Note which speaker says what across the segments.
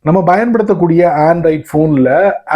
Speaker 1: நம்ம பயன்படுத்தக்கூடிய ஆண்ட்ராய்ட் போன்ல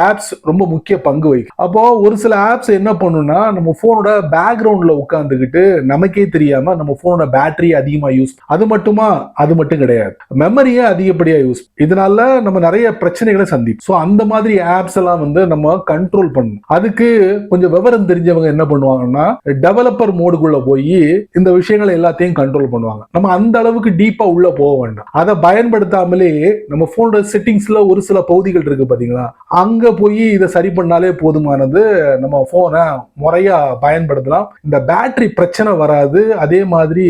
Speaker 1: ஆப்ஸ் ரொம்ப முக்கிய பங்கு வகிக்கும். அப்போ ஒரு சில ஆப்ஸ் என்ன பண்ணும்னா நம்ம போனோட பேக்ரவுண்ட்ல உட்கார்ந்துகிட்டு நமக்கே தெரியாம நம்ம போனோட பேட்டரி அதிகமா யூஸ், அது மட்டும் கிடையாது, மெமரியை அதிகப்படியா யூஸ், இதனால நம்ம நிறைய பிரச்சனைகளை சந்திப்போம். ஸோ அந்த மாதிரி ஆப்ஸ் எல்லாம் வந்து நம்ம கண்ட்ரோல் பண்ணணும். அதுக்கு கொஞ்சம் விவரம் தெரிஞ்சவங்க என்ன பண்ணுவாங்கன்னா டெவலப்பர் மோடுக்குள்ள போய் இந்த விஷயங்களை எல்லாத்தையும் கண்ட்ரோல் பண்ணுவாங்க. நம்ம அந்த அளவுக்கு டீப்பா உள்ள போக வேண்டாம். அதை பயன்படுத்தாமலே நம்ம போனோட செட்டிங்ஸ்ல ஒரு சில பகுதிகள் இருக்கு பாத்தீங்களா, அங்க போய் இதை சரி பண்ணாலே போதுமானது. நம்ம போனை முறையா பயன்படுத்தலாம், இந்த பேட்டரி பிரச்சனை வராது. அதே மாதிரி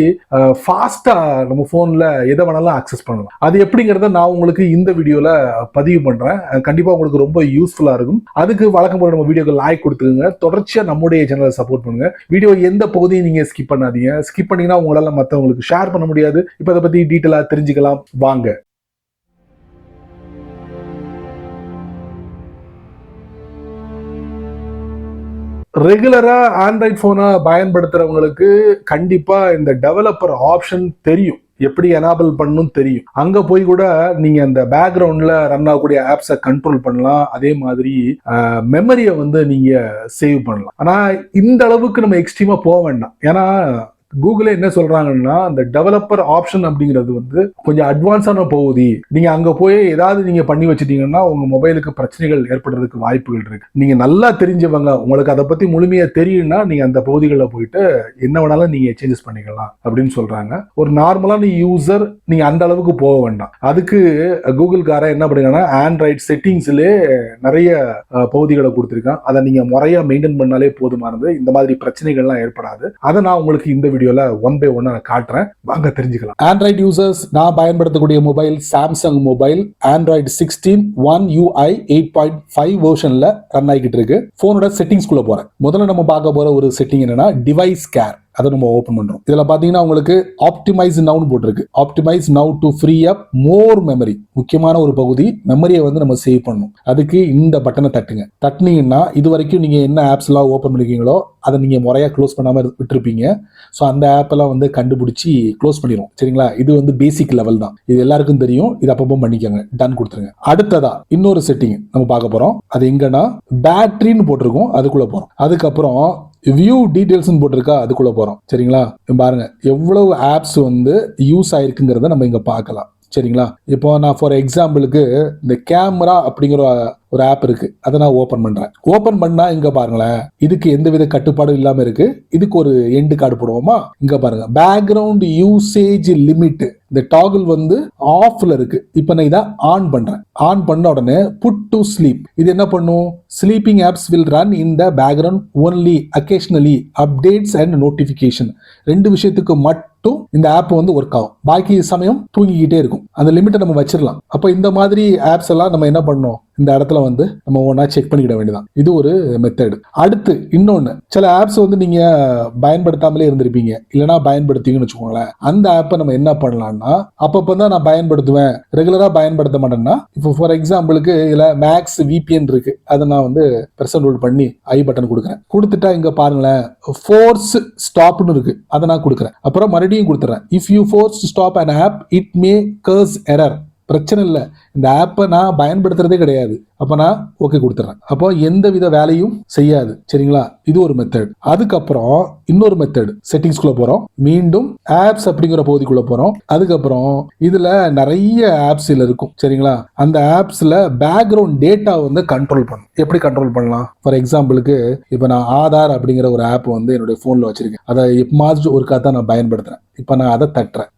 Speaker 1: ஃபாஸ்டா நம்ம போன்ல எதை வேணாலும் ஆக்சஸ் பண்ணலாம். அது எப்படிங்கிறத நான் உங்களுக்கு இந்த வீடியோல பதிவு பண்றேன். கண்டிப்பா உங்களுக்கு ரொம்ப யூஸ்ஃபுல்லா இருக்கும். அதுக்கு வழக்கம் போல நம்ம வீடியோக்கு லைக் கொடுத்துங்க, தொடர்ச்சியா நம்முடைய சேனலை சப்போர்ட் பண்ணுங்க. வீடியோ எந்த பகுதியும் நீங்க ஸ்கிப் பண்ணாதீங்க. ஸ்கிப் பண்ணீங்கன்னா உங்களால மற்றவங்களுக்கு ஷேர் பண்ண முடியாது. இப்ப அதை பத்தி டீட்டெயிலா தெரிஞ்சுக்கலாம் வாங்க. ரெகுலரா ஆண்ட்ராய்ட் போனை பயன்படுத்துறவங்களுக்கு கண்டிப்பா இந்த டெவலப்பர் ஆப்ஷன் தெரியும், எப்படி எனேபிள் பண்ணணும் தெரியும். அங்க போய் கூட நீங்க அந்த பேக்ரவுண்ட்ல ரன் ஆகக்கூடிய ஆப்ஸை கண்ட்ரோல் பண்ணலாம். அதே மாதிரி மெமரியை வந்து நீங்க சேவ் பண்ணலாம். ஆனா இந்த அளவுக்கு நம்ம எக்ஸ்ட்ரீமா போக வேண்டாம். ஏன்னா கூகுளே என்ன சொல்றாங்கன்னா அந்த டெவலப்பர் ஆப்ஷன் அப்படிங்கிறது வந்து கொஞ்சம் அட்வான்ஸான பகுதி. நீங்க அங்க போய் ஏதாவது நீங்க பண்ணி வச்சிட்டீங்கன்னா உங்க மொபைலுக்கு பிரச்சனைகள் ஏற்படுறதுக்கு வாய்ப்புகள் இருக்கு. நீங்க நல்லா தெரிஞ்சவங்க, உங்களுக்கு அதை பத்தி முழுமையா தெரியும்னா நீங்க அந்த பகுதிகளில் போயிட்டு என்ன வேணாலும் நீங்க சேஞ்சஸ் பண்ணிக்கலாம் அப்படின்னு சொல்றாங்க. ஒரு நார்மலான யூசர் நீங்க அந்த அளவுக்கு போக வேண்டாம். அதுக்கு கூகுள்கார என்ன பண்ணுங்கன்னா ஆண்ட்ராய்ட் செட்டிங்ஸ்லேயே நிறைய பகுதிகளை கொடுத்துருக்கான். அதை நீங்க முறையா மெயின்டைன் பண்ணாலே போதுமானது. இந்த மாதிரி பிரச்சனைகள்லாம் ஏற்படாது. அதை நான் உங்களுக்கு இந்த வீடியோல ஒன் பை ஒன் காட்டுறேன், வாங்க தெரிஞ்சுக்கலாம். ஆண்ட்ராய்டு யூசர்ஸ், நான் பயன்படுத்தக்கூடிய mobile Samsung mobile Android 16 One UI 8.5 வெர்ஷன்ல ரன் ஆகிட்டு இருக்கு. போனோட செட்டிங்ஸ் குள்ள போறேன். முதல்ல நம்ம பார்க்க போற ஒரு செட்டிங் என்னன்னா டிவைஸ் கேர். அதை நம்ம ஓபன் பண்றோம். இதுல பாத்தீங்கன்னா உங்களுக்கு ஆப்டிமைஸ் நவுன்னு போட்டிருக்கு. Optimise now to free up more memory. முக்கியமான ஒரு பகுதி, மெமரியை வந்து நம்ம சேவ் பண்ணணும். அதுக்கு இந்த பட்டனை தட்டுங்க. தட்டினீங்கன்னா இது வரைக்கும் நீங்க என்ன ஆப்ஸ் எல்லாம் ஓபன் பண்ணிருக்கீங்களோ அதை நீங்க முறையா க்ளோஸ் பண்ணாம விட்டுருப்பீங்க. ஸோ அந்த ஆப் எல்லாம் வந்து கண்டுபிடிச்சி க்ளோஸ் பண்ணிடும். சரிங்களா, இது வந்து பேசிக் லெவல் தான், இது எல்லாருக்கும் தெரியும். இது அப்பப்போ பண்ணிக்கோங்க, டன் கொடுத்துருங்க. அடுத்ததா இன்னொரு செட்டிங் நம்ம பார்க்க போறோம். அது எங்கன்னா பேட்டரின்னு போட்டிருக்கோம், அதுக்குள்ள போறோம். அதுக்கப்புறம் வியூ டீடைல்ஸ் போட்டிருக்கா, அதுக்குள்ள போறோம். சரிங்களா, பாருங்க எவ்வளவு ஆப்ஸ் வந்து யூஸ் ஆயிருக்குங்கிறத நம்ம இங்க பார்க்கலாம். சரிங்களா, இப்போ நான் ஃபார் எக்ஸாம்பிளுக்கு இந்த கேமரா அப்படிங்கிற ஒரு ஆப் இருக்கு, அதை நான் ஓபன் பண்றேன். ஓபன் பண்ணா இங்க பாருங்களேன், இதுக்கு எந்தவித கட்டுப்பாடும் இல்லாம இருக்கு. இதுக்கு ஒரு எண்டு கார்டு போடுவோமா, இங்க பாருங்க பேக்ரவுண்ட் யூசேஜ் லிமிட், இந்த டாகிள் வந்து ஆஃப்ல இருக்கு. இப்போ நான் இதை ஆன் பண்றேன். ஆன் பண்ண உடனே புட் டு ஸ்லீப், இது என்ன பண்ணும், sleeping apps will run in the background only occasionally updates and notification. ரெண்டு விஷயத்துக்கு மட்டும் இந்த ஆப் வந்து ஒர்க் ஆகும், பாக்கி சமயம் தூங்கிக்கிட்டே இருக்கும். அந்த லிமிட்டை நம்ம வச்சிடலாம். அப்போ இந்த மாதிரி ஆப்ஸ் எல்லாம் நம்ம என்ன பண்ணணும், இந்த இடத்துல வந்து நம்ம ஒன்னா செக் பண்ணிக்கிட வேண்டியதான். இது ஒரு மெத்தட். அடுத்து இன்னொன்னு, சில ஆப்ஸ் வந்து நீங்க பயன்படுத்தாமலே இருந்திருப்பீங்க, இல்லைன்னா பயன்படுத்தீங்கன்னு வச்சுக்கோங்களேன். அந்த ஆப்பை நம்ம என்ன பண்ணலாம்னா, அப்பப்போ தான் நான் பயன்படுத்துவேன், ரெகுலரா பயன்படுத்த மாட்டேன்னா, இப்போ ஃபார் எக்ஸாம்பிளுக்கு இதுல மேக்ஸ் VPN இருக்கு, அதை நான் வந்து பெர்சன் ரூல் பண்ணி ஐ பட்டன் கொடுக்குறேன். கொடுத்துட்டா இங்க பாருங்களேன் ஃபோர்ஸ் ஸ்டாப்னு இருக்கு, அதை நான் கொடுக்குறேன். அப்புறம் மறுபடியும் கொடுத்துறேன். If you force stop an app it may cause error. பிரச்சனை இல்லை, இந்த ஆப்பை நான் பயன்படுத்துறதே கிடையாது, அப்ப நான் ஓகே கொடுத்துறேன். அப்போ எந்த வித வேலையும் செய்யாது. சரிங்களா, இது ஒரு மெத்தட். அதுக்கப்புறம் இன்னொரு மெத்தட், செட்டிங்ஸ்குள்ள போறோம், மீண்டும் ஆப்ஸ் அப்படிங்கிற பகுதிக்குள்ள போறோம். அதுக்கப்புறம் இதுல நிறைய ஆப்ஸ் இருக்கும். சரிங்களா, அந்த ஆப்ஸ்ல பேக்ரவுண்ட் டேட்டா வந்து கண்ட்ரோல் பண்ணும். எப்படி கண்ட்ரோல் பண்ணலாம், ஃபார் எக்ஸாம்பிளுக்கு இப்போ நான் ஆதார் அப்படிங்கிற ஒரு ஆப் வந்து என்னுடைய போன்ல வச்சிருக்கேன். அதை எப்பமாச்சும் ஒருக்கா தான் நான் பயன்படுத்துறேன். இப்ப நான் அதை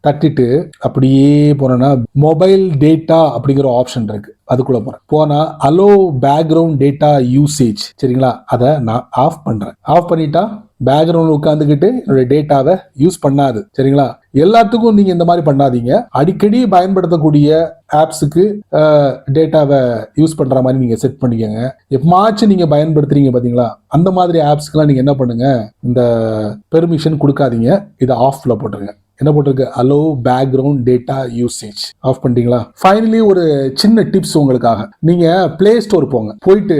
Speaker 1: தட்டிட்டு அப்படியே போனேன்னா மொபைல் டேட்டா அப்படிங்கிற ஆப்ஷன் இருக்கு, அதுக்குள்ள போறேன். போனா அலோ பேக்ரவுண்ட் டேட்டா யூசேஜ். சரிங்களா, அதை நான் ஆஃப் பண்றேன். ஆஃப் பண்ணிட்டா பேக்ரவுண்ட் உட்காந்துக்கிட்டு என்னுடைய டேட்டாவை யூஸ் பண்ணாது. சரிங்களா, எல்லாத்துக்கும் நீங்க இந்த மாதிரி பண்ணாதீங்க. அடிக்கடி பயன்படுத்தக்கூடிய ஆப்ஸுக்கு டேட்டாவை யூஸ் பண்ற மாதிரி நீங்க செட் பண்ணிக்கோங்க. எப்பமாச்சும் நீங்க பயன்படுத்துறீங்க பாத்தீங்களா, அந்த மாதிரி ஆப்ஸ்க்கெல்லாம் நீங்க என்ன பண்ணுங்க, இந்த பெர்மிஷன் கொடுக்காதீங்க, இதை ஆஃப்ல போட்டுருங்க. என்ன போட்டிருக்கு, allow background data usage. Off பண்ணிட்டீங்களா. ஃபைனலி ஒரு சின்ன டிப்ஸ் உங்களுக்காக, நீங்க பிளே ஸ்டோர் போங்க, போயிட்டு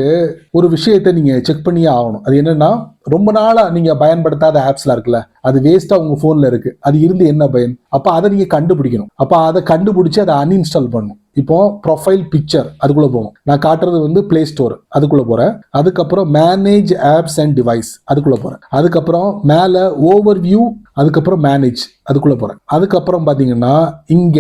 Speaker 1: ஒரு விஷயத்தை நீங்க செக் பண்ணியே ஆகணும். அது என்னன்னா, ரொம்ப நாளா நீங்க பயன்படுத்தாத ஆப்ஸ்லாம் இருக்குல்ல, அது வேஸ்டா உங்க போன்ல இருக்கு, அது இருந்து என்ன பயன், அப்ப அதை நீங்க கண்டுபிடிக்கணும். அப்ப அதை கண்டுபிடிச்சு அதை அன்இன்ஸ்டால் பண்ணணும். இப்போ ப்ரொஃபைல் பிக்சர் அதுக்குள்ள போகணும். நான் காட்டுறது வந்து பிளே ஸ்டோர் அதுக்குள்ள போறேன். அதுக்கப்புறம் மேனேஜ் ஆப்ஸ் அண்ட் டிவைஸ் அதுக்குள்ள போறேன். அதுக்கப்புறம் மேல ஓவர் வியூ, அதுக்கப்புறம் மேனேஜ் அதுக்குள்ள போறேன். அதுக்கப்புறம் பாத்தீங்கன்னா இங்க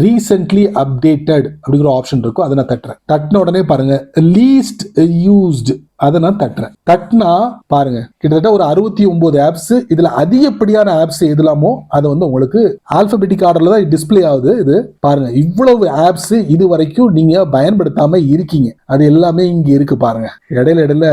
Speaker 1: ரீசென்ட்லி அப்டேட்டட் அப்படிங்கிற ஆப்ஷன் இருக்கும். அதை நான் தட்டுறேன். தட்டின உடனே பாருங்க லீஸ்ட் யூஸ்டு அதை நான் தட்டுறேன். தட்டினா பாருங்க கிட்டத்தட்ட ஒரு 69 ஆப்ஸ். இதுல அதிகப்படியான ஆப்ஸ் எதுலாமோ அது வந்து உங்களுக்கு ஆல்பபெட்டிக் ஆர்டர்ல தான் டிஸ்பிளே ஆகுது. இது பாருங்க இவ்வளவு ஆப்ஸ் இது வரைக்கும் நீங்க பயன்படுத்தாம இருக்கீங்க. அது எல்லாமே இங்க இருக்கு பாருங்க. இடையில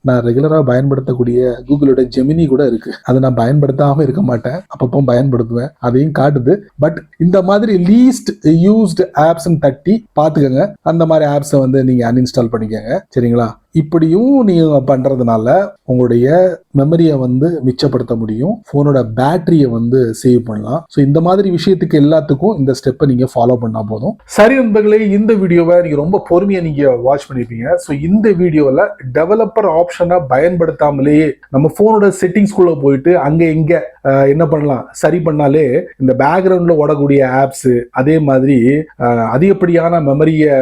Speaker 1: நான் ரெகுலரா பயன்படுத்தக்கூடிய கூகுளோட ஜெமினி கூட இருக்கு. அதை நான் பயன்படுத்தாம இருக்க மாட்டேன், அப்பப்போ பயன்படுத்துவேன், அதையும் காட்டுது. பட் இந்த மாதிரி லீஸ்ட் யூஸ்டு ஆப்ஸ் தட்டி பாத்துக்கங்க. அந்த மாதிரி ஆப்ஸை வந்து நீங்க அன்இன்ஸ்டால் பண்ணிக்கங்க. சரிங்களா? இப்படியும் நீங்க பண்றதுனால உங்களுடைய மெமரியை வந்து மிச்சப்படுத்த முடியும், போனோட பேட்டரியை வந்து சேவ் பண்ணலாம். ஸோ இந்த மாதிரி விஷயத்துக்கு எல்லாத்துக்கும் இந்த ஸ்டெப்பை நீங்க ஃபாலோ பண்ணா போதும். சரி நண்பர்களே, இந்த வீடியோவை நீங்க ரொம்ப பொறுமையா நீங்க வாட்ச் பண்ணிருப்பீங்க. ஸோ இந்த வீடியோவில் டெவலப்பர் ஆப்ஷனை பயன்படுத்தாமலேயே நம்ம போனோட செட்டிங்ஸ்குள்ள போயிட்டு அங்க எங்க என்ன பண்ணலாம் சரி பண்ணாலே இந்த பேக்ரவுண்ட்ல ஓடக்கூடிய ஆப்ஸ், அதே மாதிரி அதிகப்படியான மெமரியை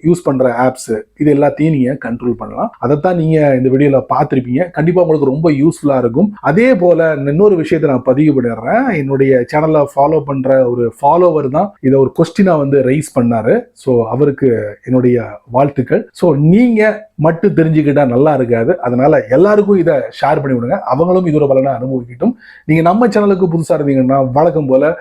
Speaker 1: யூஸ் பண்ற ஆப்ஸ், இது எல்லாத்தையும் நீங்க கண்ட்ரோல் பண்ணலாம். அதைத்தான் நீங்க இந்த வீடியோல பார்த்திருப்பீங்க. கண்டிப்பா உங்களுக்கு ரொம்ப யூஸ்ஃபுல்லா இருக்கும். அதே போல இன்னொரு விஷயத்தை நான் பதிவு பண்ணிடுறேன். என்னுடைய சேனலை ஃபாலோ பண்ற ஒரு ஃபாலோவர் தான் இதை ஒரு கொஸ்டினா வந்து ரைஸ் பண்ணாரு. ஸோ அவருக்கு என்னுடைய வாழ்த்துக்கள். ஸோ நீங்க மட்டும் தெரிஞ்சுக்கிட்டா நல்லா இருக்காது. அதனால எல்லாருக்கும் இதை ஷேர் பண்ணி விடுங்க, அவங்களும் இதோட பலனை அனுபவிக்கட்டும். நீங்க நம்ம சேனலுக்கு புதுசா இருந்தீங்கன்னா வழக்கம் போல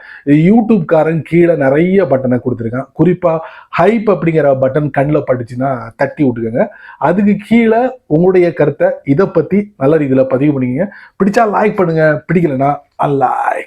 Speaker 1: யூடியூப் காரன் கீழே நிறைய பட்டனை கொடுத்துருக்கேன். குறிப்பா ஹைப் அப்படிங்கிற பட்டன் கண்ணில் பட்டுச்சுன்னா தட்டி விட்டுக்கோங்க. அதுக்கு கீழே உங்களுடைய கருத்தை இதை பத்தி நல்ல ரீதியில பதிவு பண்ணிக்கங்க. பிடிச்சா லைக் பண்ணுங்க, பிடிக்கலன்னா அல்லாய்.